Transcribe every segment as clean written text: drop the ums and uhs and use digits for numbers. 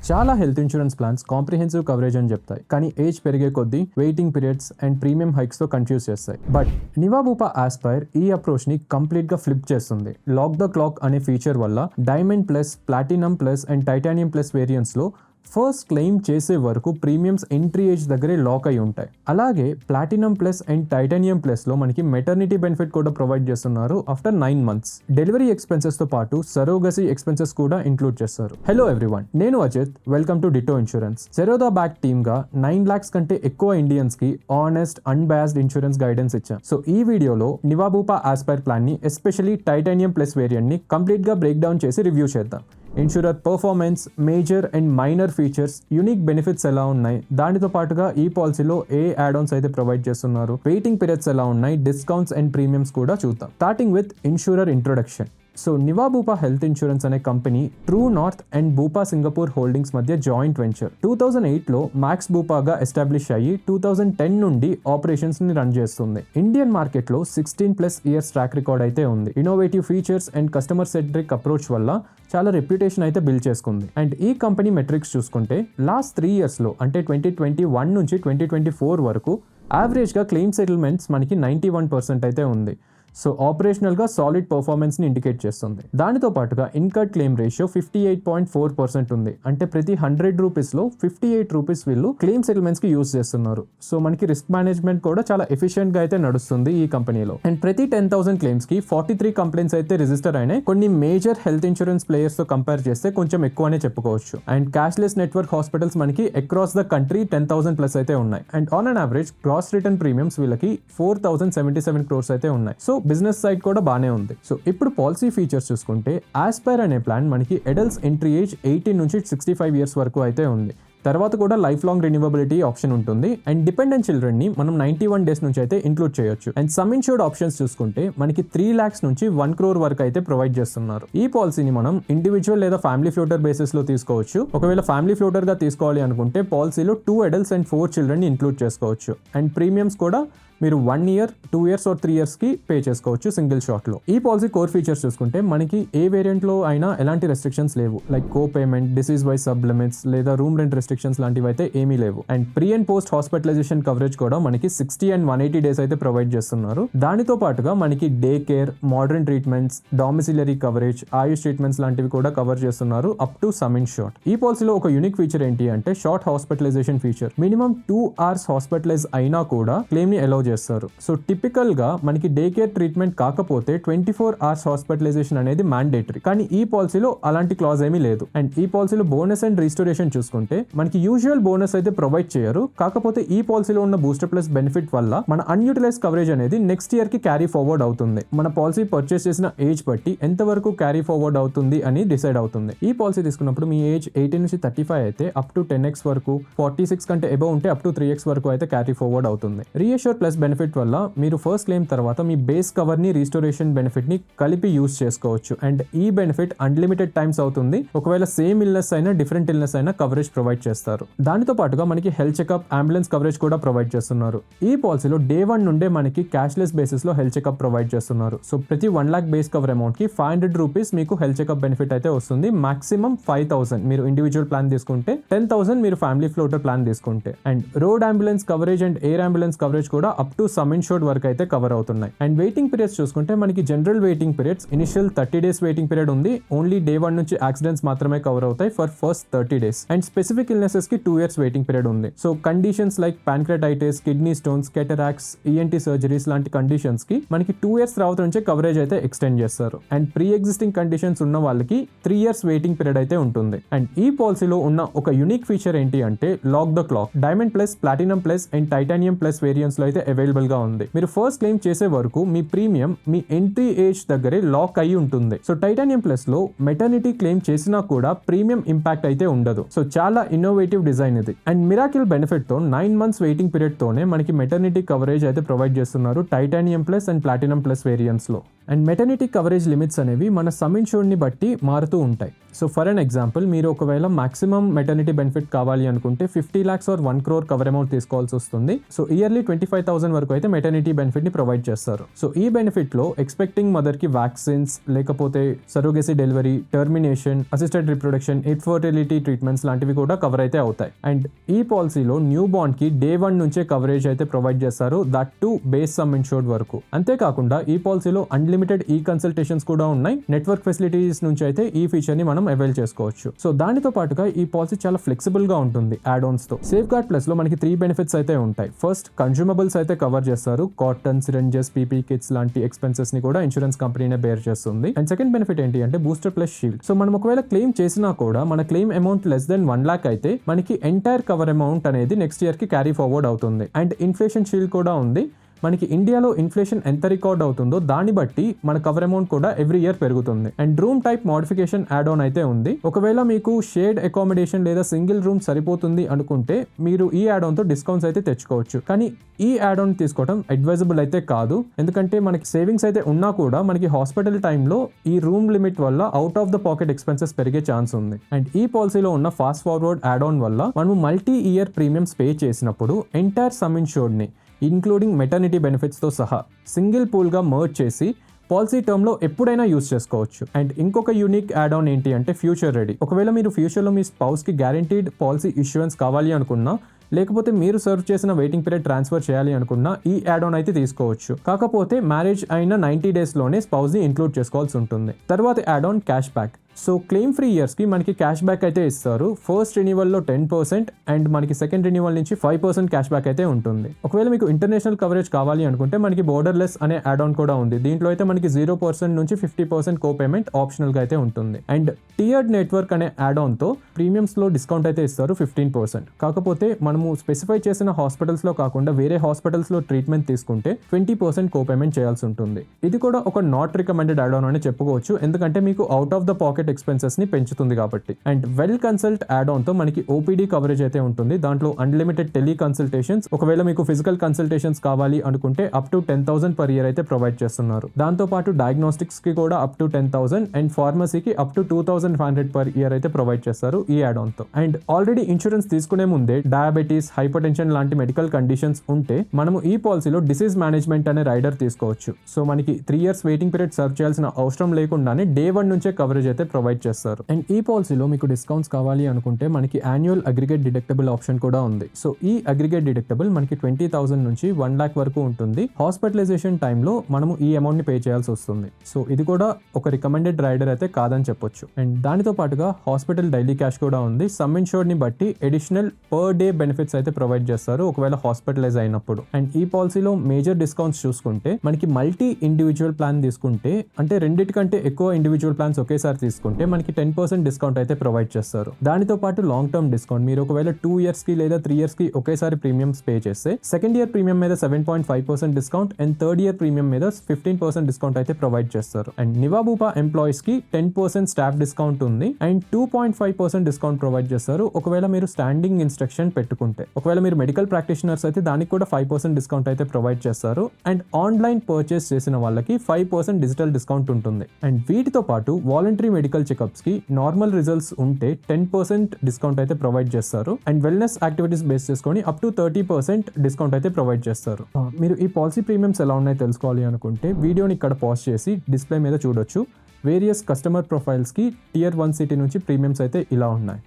చాలా health insurance plans comprehensive coverage అని చెప్తాయి, కానీ ఏజ్ పెరిగే కొద్దీ waiting periods and premium hikes తో కన్ఫ్యూజ్ చేస్తాయి. బట్ నివా బూపా ఆస్పైర్ ఈ అప్రోచ్ ని కంప్లీట్ గా ఫ్లిప్ చేస్తుంది. లాక్ ద క్లాక్ అనే ఫీచర్ వల్ల diamond plus, platinum plus and titanium plus variants లో ఫస్ట్ క్లెయిమ్ చేసే వరకు ప్రీమియమ్స్ ఎంట్రీ ఏజ్ దగ్గరే లాక్ అయి ఉంటాయి. అలాగే platinum plus and titanium plus లో మనకి మెటర్నిటీ బెనిఫిట్ కూడా ప్రొవైడ్ చేస్తున్నారు ఆఫ్టర్ 9 months. డెలివరీ ఎక్స్పెన్సెస్ తో పాటు సరోగసీ ఎక్స్పెన్సెస్ కూడా ఇంక్లూడ్ చేస్తారు. హలో ఎవ్రీవన్, నేను Ajith. Welcome to Ditto insurance. Zerodha back team గా 9 lakhs కంటే ఎక్కువ ఇండియన్స్ కి ఆనెస్ట్, అన్బయాస్డ్ ఇన్సూరెన్స్ గైడెన్స్ ఇచ్చాం. సో ఈ వీడియోలో నివా బూపా ఆస్పైర్ ప్లాన్ ని, ఎస్పెషల్లీ టైటానియం ప్లస్ వేరియంట్ ని కంప్లీట్ గా బ్రేక్ డౌన్ చేసి రివ్యూ చేద్దాం. Insurer performance, major and minor features, unique benefits ఎలా ఉన్నాయి, దానితో పాటుగా ఈ పాలసీలో ఏ యాడ్ ఆన్స్ అయితే ప్రొవైడ్ చేస్తున్నారు, వెయిటింగ్ పీరియడ్స్ ఎలా ఉన్నాయి, డిస్కౌంట్స్ అండ్ ప్రీమియమ్స్ కూడా చూద్దాం. Starting with insurer introduction. So Niva Bupa health insurance అనే company True North and Bupa Singapore Holdings మధ్య జాయింట్ వెంచర్. 2008లో మ్యాక్స్ బూపాగా ఎస్టాబ్లిష్ అయ్యి 2010 నుండి ఆపరేషన్స్ ని రన్ చేస్తుంది. ఇండియన్ మార్కెట్ లో 16+ years ట్రాక్ రికార్డ్ అయితే ఉంది. Innovative features and customer centric approach వల్ల చాలా రెప్యుటేషన్ అయితే బిల్డ్ చేసుకుంది. అండ్ ఈ కంపెనీ మెట్రిక్స్ చూసుకుంటే లాస్ట్ 3 years లో, అంటే 2021 నుంచి 2024 వరకు యావరేజ్గా క్లెయిమ్ సెటిల్మెంట్స్ మనకి 91% అయితే ఉంది. సో ఆపరేషనల్గా సాలిడ్ పర్ఫార్మెన్స్ని ఇండికేట్ చేస్తుంది. దానితో పాటుగా ఇన్కర్డ్ క్లెయిమ్ రేషియో 58.4% ఉంది. అంటే ప్రతి 100 రూపీస్లో 58 రూపీస్ వీళ్ళు క్లెయిమ్ సెటిల్మెంట్స్కి యూజ్ చేస్తున్నారు. సో మనకి రిస్క్ మేనేజ్మెంట్ కూడా చాలా ఎఫిషియెంట్గా అయితే నడుస్తుంది ఈ కంపెనీలో. అండ్ ప్రతి 10,000 క్లెయిమ్స్కి 43 కంప్లైంట్స్ అయితే రిజిస్టర్ అయినాయి. కొన్ని మేజర్ హెల్త్ ఇన్సూరెన్స్ ప్లేయర్స్తో కంపేర్ చేస్తే కొంచెం ఎక్కువనే చెప్పుకోవచ్చు. అండ్ క్యాష్లెస్ నెట్వర్క్ హాస్పిటల్స్ మనకి అక్రాస్ ద కంట్రీ 10,000+ అయితే ఉన్నాయి. And on an average gross return premiums వీళ్ళకి 4,077 crores అయితే ఉన్నాయి. సో బిజినెస్ సైడ్ కూడా బాగానే ఉంది. సో ఇప్పుడు పాలసీ ఫీచర్స్ చూసుకుంటే ఆస్పైర్ అనే ప్లాన్ మనకి అడల్ట్స్ ఎంట్రీ ఏజ్ 18 నుంచి 65 years వరకు అయితే ఉంది. తర్వాత కూడా లైఫ్ లాంగ్ రెన్యూవబిలిటీ ఆప్షన్ ఉంటుంది. అండ్ డిపెండెంట్ చిల్డ్రన్ ని మనం 91 days నుంచి అయితే ఇంక్లూడ్ చేయొచ్చు. అండ్ సమ్ ఇన్షూర్డ్ ఆప్షన్స్ చూసుకుంటే మనకి 3 lakhs నుంచి 1 crore వరకు అయితే ప్రొవైడ్ చేస్తున్నారు. ఈ పాలసీని మనం ఇండివిజువల్ లేదా ఫ్యామిలీ ఫ్లోటర్ బేసిస్ లో తీసుకోవచ్చు. ఒకవేళ ఫ్యామిలీ ఫ్లోటర్ గా తీసుకోవాలి అనుకుంటే పాలసీలో 2 adults and 4 children ని ఇంక్లూడ్ చేసుకోవచ్చు. అండ్ ప్రీమియమ్స్ కూడా మీరు 1 year, 2 years or 3 years కి పే చేసుకోవచ్చు సింగిల్ షాట్ లో. ఈ పాలసీ కోర్ ఫీచర్స్ చూసుకుంటే మనకి ఏ వేరియంట్ లో అయినా ఎలాంటి రెస్ట్రిక్షన్స్ లేవు. Like co payment, disease wise sub limits లేదా రూమ్ రెంట్ రెస్ట్రిక్షన్స్ లాంటివి అయితే ఏమీ లేవు. And pre and post hospitalisation coverage కూడా మనకి 60 and 180 days అయితే ప్రొవైడ్ చేస్తున్నారు. దానితో పాటుగా మనకి day care, modern treatments, domiciliary coverage, AYUSH treatments లాంటివి కూడా కవర్ చేస్తున్నారు up to sum insured. ఈ పాలసీలో ఒక యూనిక్ ఫీచర్ ఏంటి అంటే short hospitalisation feature. Minimum 2 hours hospitalise అయినా కూడా క్లెయిమ్ ని అలౌ చేస్తారు. సో టిపికల్ గా మనకి డే కేర్ ట్రీట్మెంట్ కాకపోతే 24 hours హాస్పిటలైజేషన్ అనేది మ్యాండేటరీ. కానీ ఈ పాలసీలో అలాంటి క్లాజ్ ఏమీ లేదు. అండ్ ఈ పాలసీలో బోనస్ అండ్ రిస్టోరేషన్ చూసుకుంటే మనకి యూజువల్ బోనస్ అయితే ప్రొవైడ్ చేయరు. కాకపోతే ఈ పాలసీలో ఉన్న బూస్టర్ ప్లస్ బెనిఫిట్ వల్ల మన అన్యూటిలైజ్ కవరేజ్ అనేది నెక్స్ట్ ఇయర్ కి క్యారీ ఫార్వర్డ్ అవుతుంది. మన పాలసీ పర్చేస్ చేసిన ఏజ్ బట్టి ఎంతవరకు క్యారీ ఫార్వర్డ్ అవుతుంది అని డిసైడ్ అవుతుంది. ఈ పాలసీ తీసుకున్నప్పుడు మీ ఏజ్ 18 నుంచి 35 అయితే అప్ టు 10x వరకు, 46 కంటే అబౌవ్ ఉంటే అప్ టు 3x వరకు అయితే క్యారీ ఫార్వర్డ్ అవుతుంది. రీఅష్యూర్ ప్లస్ బెనిఫిట్ వల్ల మీరు ఫస్ట్ క్లెయిమ్ తర్వాత మీ బేస్ కవర్ ని, రిస్టోరేషన్ బెనిఫిట్ ని కలిపి యూజ్ చేసుకోవచ్చు. అండ్ ఈ బెనిఫిట్ అన్లిమిటెడ్ టైమ్స్ అవుతుంది. ఒకవేళ సేమ్ ఇల్నెస్ అయినా డిఫరెంట్ ఇల్నెస్ అయినా కవరేజ్ ప్రొవైడ్ చేస్తారు. దానితో పాటుగా మనకి హెల్త్ చెకప్, అంబులెన్స్ కవరేజ్ కూడా ప్రొవైడ్ చేస్తున్నారు. ఈ పాలసీలో డే 1 నుండే మనకి క్యాష్లెస్ బేసిస్ లో హెల్త్ చెకప్ ప్రొవైడ్ చేస్తున్నారు. సో ప్రతి 1 lakh బేస్ కవర్ అమౌంట్ కి 500 రూపీస్ మీకు హెల్త్ చెకప్ బెనిఫిట్ అయితే వస్తుంది. మాక్సిమం 5,000 మీరు ఇండివిజువల్ ప్లాన్ తీసుకుంటే, 10,000 మీరు ఫ్యామిలీ ఫ్లోటర్ ప్లాన్ తీసుకుంటే. And road ambulance coverage and air ambulance coverage కూడా అప్ టు సమ్ ఇన్షూర్డ్ వరకు అయితే కవర్ అవుతున్నాయి. అండ్ వెయిటింగ్ పీరియడ్స్ చూసుకుంటే మనకి general waiting periods initial 30 days waiting period ఉంది. ఓన్లీ డే 1 నుంచి యాక్సిడెంట్స్ మాత్రమే కవర్ అవుతాయి for first 30 days. And specific illnesses కి 2 years వెయిటింగ్ పీరియడ్ ఉంది. So conditions like pancreatitis, kidney stones, cataracts, ENT surgeries లాంటి conditions కి మనకి 2 years తర్వాత నుంచే కవరేజ్ అయితే ఎక్స్టెండ్ చేస్తారు. అండ్ ప్రీ ఎగ్జిస్టింగ్ కండిషన్స్ ఉన్న వాళ్ళకి 3 years వెయిటింగ్ పీరియడ్ అయితే ఉంటుంది. అండ్ ఈ పాలసీలో ఉన్న ఒక యూనిక్ ఫీచర్ ఏంటి అంటే lock the clock. Diamond plus, platinum plus and titanium plus variants లో అయితే అవైలబుల్ గా ఉంది. మీరు ఫస్ట్ క్లెయిమ్ చేసే వరకు మీ ప్రీమియం మీ ఎంట్రీ ఏజ్ దగ్గరే లాక్ అయి ఉంటుంది. సో టైటానియం ప్లస్ లో మెటర్నిటీ క్లెయిమ్ చేసినా కూడా ప్రీమియం ఇంపాక్ట్ అయితే ఉండదు. సో చాలా ఇన్నోవేటివ్ డిజైన్ ఇది. అండ్ మిరాకిల్ బెనిఫిట్ తో 9 months వెయిటింగ్ పీరియడ్ తోనే మనకి మెటర్నిటీ కవరేజ్ అయితే ప్రొవైడ్ చేస్తున్నారు titanium plus and platinum plus variants లో. అండ్ మెటర్నిటీ కవరేజ్ లిమిట్స్ అనేవి మన సమ్ ఇన్సూర్డ్ని బట్టి మారుతూ ఉంటాయి. సో ఫర్ అన్ ఎగ్జాంపుల్, మీరు ఒకవేళ మాక్సిమం మెటర్నిటీ బెనిఫిట్ కావాలి అనుకుంటే 50 lakhs or 1 crore cover amount తీసుకోవాల్సి వస్తుంది. సో ఇయర్లీ 25,000 వరకు అయితే మెటర్నిటీ బెనిఫిట్ ని ప్రొవైడ్ చేస్తారు. సో ఈ బెనిఫిట్ లో ఎక్స్పెక్టింగ్ మదర్ కి వ్యాక్సిన్స్, లేకపోతే surrogacy delivery, termination, assisted reproduction, infertility treatments లాంటివి కూడా కవర్ అయితే అవుతాయి. అండ్ ఈ పాలసీలో న్యూ బార్న్ కి డే 1 నుంచే కవరేజ్ అయితే ప్రొవైడ్ చేస్తారు, that to base some insured వరకు. అంతేకాకుండా ఈ పాలసీలో అన్లిమిటెడ్ ఈ కన్సల్టేషన్స్ కూడా ఉన్నాయి. నెట్వర్క్ ఫెసిలిటీస్ నుంచి అయితే ఈ ఫీచర్ ని మనం అవైల్ చేసుకోవచ్చు. సో దానితో పాటుగా ఈ పాలసీ చాలా ఫ్లెక్సిబుల్ గా ఉంటుంది యాడ్ ఆన్స్ తో. సేఫ్ గార్డ్ ప్లస్ లో మనకి 3 బెనిఫిట్స్ అయితే ఉంటాయి. ఫస్ట్, కన్జ్యూమబుల్స్ అయితే కవర్ చేస్తారు. కాటన్, సిరంజెస్, పీపీ కిట్స్ లాంటి ఎక్స్పెన్సెస్ ని కూడా ఇన్సూరెన్స్ కంపెనీనే బేర్ చేస్తుంది. అండ్ సెకండ్ బెనిఫిట్ ఏంటి అంటే బూస్టర్ ప్లస్ షీల్డ్. సో మనం ఒకవేళ క్లెయిమ్ చేసినా కూడా మన claim amount less than 1 lakh అయితే మనకి ఎంటైర్ కవర్ అమౌంట్ అనేది నెక్స్ట్ ఇయర్ కి క్యారీ ఫార్వర్డ్ అవుతుంది. అండ్ ఇన్ఫ్లేషన్ షీల్డ్ కూడా ఉంది. మనకి ఇండియాలో ఇన్ఫ్లేషన్ ఎంత రికార్డ్ అవుతుందో దాన్ని బట్టి మన కవర్ అమౌంట్ కూడా ఎవ్రీ ఇయర్ పెరుగుతుంది. And room type modification add on అయితే ఉంది. ఒకవేళ మీకు షేర్డ్ అకామిడేషన్ లేదా సింగిల్ రూమ్ సరిపోతుంది అనుకుంటే మీరు ఈ యాడ్ ఆన్ తో డిస్కౌంట్స్ అయితే తెచ్చుకోవచ్చు. కానీ ఈ యాడ్ ఆన్ తీసుకోవడం అడ్వైజబుల్ అయితే కాదు, ఎందుకంటే మనకి సేవింగ్స్ అయితే ఉన్నా కూడా మనకి హాస్పిటల్ టైంలో ఈ రూమ్ లిమిట్ వల్ల out of the pocket expenses పెరిగే ఛాన్స్ ఉంది. అండ్ ఈ పాలసీలో ఉన్న ఫాస్ట్ ఫార్వర్డ్ యాడ్ ఆన్ వల్ల మనం మల్టీ ఇయర్ ప్రీమియమ్స్ పే చేసినప్పుడు ఎంటైర్ సమ్ ఇన్సూర్డ్ ని ఇంక్లూడింగ్ మెటర్నిటీ బెనిఫిట్స్తో సహా సింగిల్ పూల్గా మర్జ్ చేసి పాలసీ టర్మ్లో ఎప్పుడైనా యూస్ చేసుకోవచ్చు. అండ్ ఇంకొక యూనిక్ యాడ్ ఆన్ ఏంటి అంటే ఫ్యూచర్ రెడీ. ఒకవేళ మీరు ఫ్యూచర్లో మీ స్పౌస్కి గ్యారంటీడ్ పాలసీ ఇష్యూరెన్స్ కావాలి అనుకున్నా, లేకపోతే మీరు సర్వ్ చేసిన వెయిటింగ్ పీరియడ్ ట్రాన్స్ఫర్ చేయాలి అనుకున్నా ఈ యాడ్ ఆన్ అయితే తీసుకోవచ్చు. కాకపోతే మ్యారేజ్ అయిన 90 daysలోనే స్పౌస్ని ఇంక్లూడ్ చేసుకోవాల్సి ఉంటుంది. తర్వాత add on cash back. So claim free ఇయర్స్కి మనకి క్యాష్ బ్యాక్ అయితే ఇస్తారు. ఫస్ట్ రెన్యువల్లో 10% అండ్ మనకి సెకండ్ రెన్యువల్ నుంచి 5% క్యాష్ బ్యాక్ అయితే ఉంటుంది. ఒకవేళ మీకు ఇంటర్నేషనల్ కవరేజ్ కావాలి అనుకుంటే మనకి బోర్డర్లెస్ అనే యాడ్ ఆన్ కూడా ఉంది. దీంట్లో అయితే మనకి 0% నుంచి 50% కో పేమెంట్ ఆప్షనల్గా అయితే ఉంటుంది. అండ్ టియర్డ్ నెట్వర్క్ అనే యాడ్ ఆన్తో ప్రీమియమ్స్లో డిస్కౌంట్ అయితే ఇస్తారు 15%. కాకపోతే మనము స్పెసిఫై చేసిన హాస్పిటల్స్లో కాకుండా వేరే హాస్పిటల్స్లో ట్రీట్మెంట్ తీసుకుంటే 20% కో పేమెంట్ చేయాల్సి ఉంటుంది. ఇది కూడా ఒక నాట్ రికమెండెడ్ యాడ్ ఆన్ అని చెప్పుకోవచ్చు, ఎందుకంటే మీకు out of the pocket expenses ని పెంచుతుంది కాబట్టి. And well consult add on తో మనకి ఓపీడీ కవరేజ్ అయితే ఉంటుంది. దాంట్లో అన్లిమిటెడ్ టెలి కన్సల్టేషన్స్, ఒకవేళ మీకు ఫిజికల్ కన్సల్టేషన్స్ కావాలి అనుకుంటే అప్ టు 10,000 per year అయితే ప్రొవైడ్ చేస్తున్నారు. దాంతో పాటు డయాగ్నోస్టిక్స్ కి కూడా అప్ టు 10,000 అండ్ ఫార్మసీకి అప్ టు 2,500 per year అయితే ప్రొవైడ్ చేస్తారు ఈ యాడ్ ఆన్ తో. అండ్ ఆల్రెడీ ఇన్సూరెన్స్ తీసుకునే ముందే డయాబెటీస్, హైపర్ టెన్షన్ లాంటి మెడికల్ కండిషన్స్ ఉంటే మనము ఈ పాలసీలో డిసీజ్ మేనేజ్మెంట్ అనే రైడర్ తీసుకోవచ్చు. సో మనకి 3 years వెయిటింగ్ పీరియడ్ సర్వ్ చేయాల్సిన అవసరం లేకుండానే డే 1 నుంచే కవరేజ్ అయితే ప్రొవైడ్ చేస్తారు. అండ్ ఈ పాలసీలో మీకు డిస్కౌంట్స్ కావాలి అనుకుంటే మనకి యాన్యువల్ అగ్రిగేట్ డిడక్టబుల్ ఆప్షన్ కూడా ఉంది. సో ఈ అగ్రిగేట్ డిడక్టబుల్ మనకి 20,000 నుంచి 1 lakh వరకు ఉంటుంది. హాస్పిటలైజేషన్ టైంలో మనము ఈ అమౌంట్ ని పే చేయాల్సి వస్తుంది. సో ఇది కూడా ఒక రికమెండెడ్ రైడర్ అయితే కాదని చెప్పొచ్చు. అండ్ దానితో పాటుగా హాస్పిటల్ డైలీ క్యాష్ కూడా ఉంది. సమ్ ఇన్సూర్డ్ ని బట్టి అడిషనల్ పర్ డే బెనిఫిట్స్ అయితే ప్రొవైడ్ చేస్తారు ఒకవేళ హాస్పిటలైజ్ అయినప్పుడు. అండ్ ఈ పాలసీలో మేజర్ డిస్కౌంట్స్ చూసుకుంటే మనకి మల్టీ ఇండివిజువల్ ప్లాన్ తీసుకుంటే, అంటే రెండింటికంటే ఎక్కువ ఇండివిజువల్ ప్లాన్స్ ఒకేసారి తీసుకుంటే మనకి 10% డిస్కౌంట్ అయితే ప్రొవైడ్ చేస్తారు. దానితో పాటు లాంగ్ టర్మ్ డిస్కౌంట్, మీరు ఒకవేళ 2 years కి లేదా 3 years కి ఒకేసారి ప్రీమియమ్స్ పే చేస్తే సెకండ్ ఇయర్ ప్రీమియం మీద 7.5% discount and third year premium మీద 15% డిస్కౌంట్ అయితే ప్రొవైడ్ చేస్తారు. అండ్ నివాబూపా ఎంప్లాయీస్ కి 10% స్టాఫ్ డిస్కౌంట్ ఉంది అండ్ 2.5% డిస్కౌంట్ ప్రొవైడ్ చేస్తారు ఒకవేళ మీరు స్టాండింగ్ ఇన్స్ట్రక్షన్ పెట్టుకుంటే. ఒకవేళ మీరు మెడికల్ ప్రాక్టీషనర్స్ అయితే దానికి కూడా 5% డిస్కౌంట్ అయితే ప్రొవైడ్ చేస్తారు. అండ్ ఆన్లైన్ పర్చేస్ చేసిన వాళ్ళకి 5% డిజిటల్ డిస్కౌంట్ ఉంటుంది. అండ్ వీటితో పాటు వాలంటరీ మెడికల్ చెకప్స్ కి నార్మల్ రిజల్ట్స్ ఉంటే 10% డిస్కౌంట్ అయితే ప్రొవైడ్ చేస్తారు. అండ్ వెల్నెస్ యాక్టివిటీస్ బేస్ చేసుకొని అప్ టు 30% డిస్కౌంట్ అయితే ప్రొవైడ్ చేస్తారు. మీరు ఈ పాలసీ ప్రీమియమ్స్ ఎలా ఉన్నాయో తెలుసుకోవాలి అనుకుంటే వీడియోని ఇక్కడ పాజ్ చేసి డిస్ప్లే మీద చూడొచ్చు. వేరియస్ కస్టమర్ ప్రొఫైల్స్కి Tier 1 సిటీ నుంచి ప్రీమియమ్స్ అయితే ఇలా ఉన్నాయి.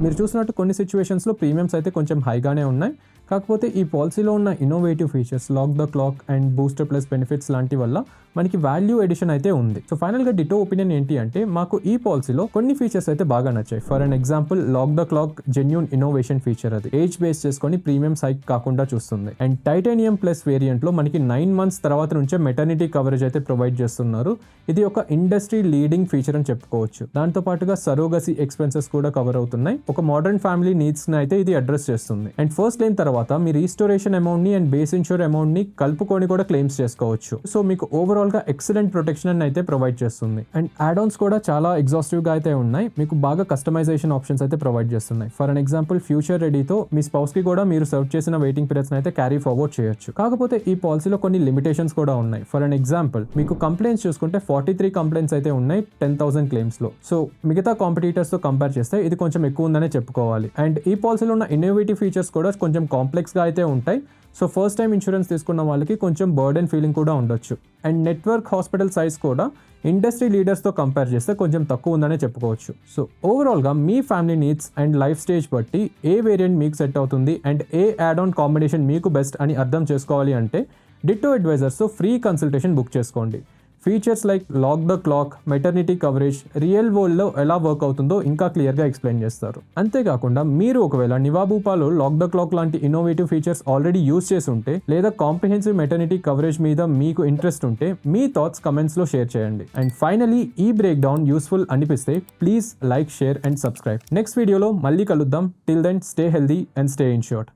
మీరు చూసినట్టు కొన్ని సిచ్యువేషన్స్లో ప్రీమియమ్స్ అయితే కొంచెం హైగానే ఉన్నాయి. కాకపోతే ఈ పాలసీలో ఉన్న innovative features, lock the clock and booster plus benefits లాంటి వల్ల మనకి వాల్యూ ఎడిషన్ అయితే ఉంది. సో ఫైనల్గా డిటో ఒపీనియన్ ఏంటి అంటే మాకు ఈ పాలసీలో కొన్ని ఫీచర్స్ అయితే బాగా నచ్చాయి. For an example, lock the clock genuine innovation feature. అది ఏజ్ బేస్ చేసుకొని ప్రీమియం హైక్ కాకుండా చూస్తుంది. అండ్ టైటానియం ప్లస్ వేరియంట్ లో మనకి 9 months తర్వాత నుంచే మెటర్నిటీ కవరేజ్ అయితే ప్రొవైడ్ చేస్తున్నారు. ఇది ఒక ఇండస్ట్రీ లీడింగ్ ఫీచర్ అని చెప్పుకోవచ్చు. దాంతో పాటుగా సరోగసీ ఎక్స్పెన్సెస్ కూడా కవర్ అవుతున్నాయి. ఒక మోడర్న్ ఫ్యామిలీ నీడ్స్ ని అయితే ఇది అడ్రస్ చేస్తుంది. అండ్ ఫస్ట్ లైన్ తర్వాత తర్వాత మీ రీస్టోరేషన్ అమౌంట్ని అండ్ బేస్ ఇన్షూర్ అమౌంట్ని కలుపుకొని కూడా క్లెయిమ్స్ చేసుకోవచ్చు. సో మీకు ఓవరాల్గా ఎక్సలెంట్ ప్రొటెక్షన్ అయితే ప్రొవైడ్ చేస్తుంది. అండ్ యాడ్ ఆన్స్ కూడా చాలా ఎగ్జాస్టివ్గా అయితే ఉన్నాయి. మీకు బాగా కస్టమైజేషన్ ఆప్షన్స్ అయితే ప్రొవైడ్ చేస్తున్నాయి. ఫర్ అన్ ఎగ్జాంపుల్ ఫ్యూచర్ రెడీతో మీ స్పౌస్కి కూడా మీరు సర్వ్ చేసిన వెయిటింగ్ పీరియడ్స్ అయితే క్యారీ ఫార్వర్డ్ చేయొచ్చు. కాకపోతే ఈ పాలసీలో కొన్ని లిమిటేషన్స్ కూడా ఉన్నాయి. ఫర్ అన్ ఎగ్జాంపుల్ మీకు కంప్లైంట్స్ చూసుకుంటే 43 కంప్లైంట్స్ అయితే ఉన్నాయి 10,000 క్లెయిమ్స్లో. సో మిగతా కాంపిటీటర్స్తో కంపేర్ చేస్తే ఇది కొంచెం ఎక్కువ ఉందనే చెప్పుకోవాలి. అండ్ ఈ పాలసీలో ఉన్న ఇన్నోవేటివ్ ఫీచర్స్ కూడా కొంచెం కాంప్లెక్స్గా అయితే ఉంటాయి. సో ఫస్ట్ టైం ఇన్సూరెన్స్ తీసుకున్న వాళ్ళకి కొంచెం బర్డెన్ ఫీలింగ్ కూడా ఉండొచ్చు. అండ్ నెట్వర్క్ హాస్పిటల్ సైజ్ కూడా ఇండస్ట్రీ లీడర్స్తో కంపేర్ చేస్తే కొంచెం తక్కువ ఉందనే చెప్పుకోవచ్చు. సో ఓవరాల్గా మీ family needs and life stage బట్టి ఏ వేరియంట్ మీకు సెట్ అవుతుంది అండ్ ఏ యాడ్ ఆన్ కాంబినేషన్ మీకు బెస్ట్ అని అర్థం చేసుకోవాలి అంటే డిట్టో అడ్వైజర్స్తో ఫ్రీ కన్సల్టేషన్ బుక్ చేసుకోండి. Features like lock the clock, maternity coverage real వరల్డ్లో ఎలా వర్క్ అవుతుందో ఇంకా క్లియర్గా ఎక్స్ప్లెయిన్ చేస్తారు. అంతేకాకుండా మీరు ఒకవేళ నివాబూపాలో లాక్ ద క్లాక్ లాంటి ఇన్నోవేటివ్ ఫీచర్స్ ఆల్రెడీ యూజ్ చేసి ఉంటే లేదా కాంప్రిహెన్సివ్ మెటర్నిటీ కవరేజ్ మీద మీకు ఇంట్రెస్ట్ ఉంటే మీ థాట్స్ కమెంట్స్లో షేర్ చేయండి. అండ్ ఫైనలీ ఈ బ్రేక్ డౌన్ యూస్ఫుల్ అనిపిస్తే please like, share and subscribe. Next వీడియోలో మళ్ళీ కలుద్దాం. Till then stay healthy and stay insured.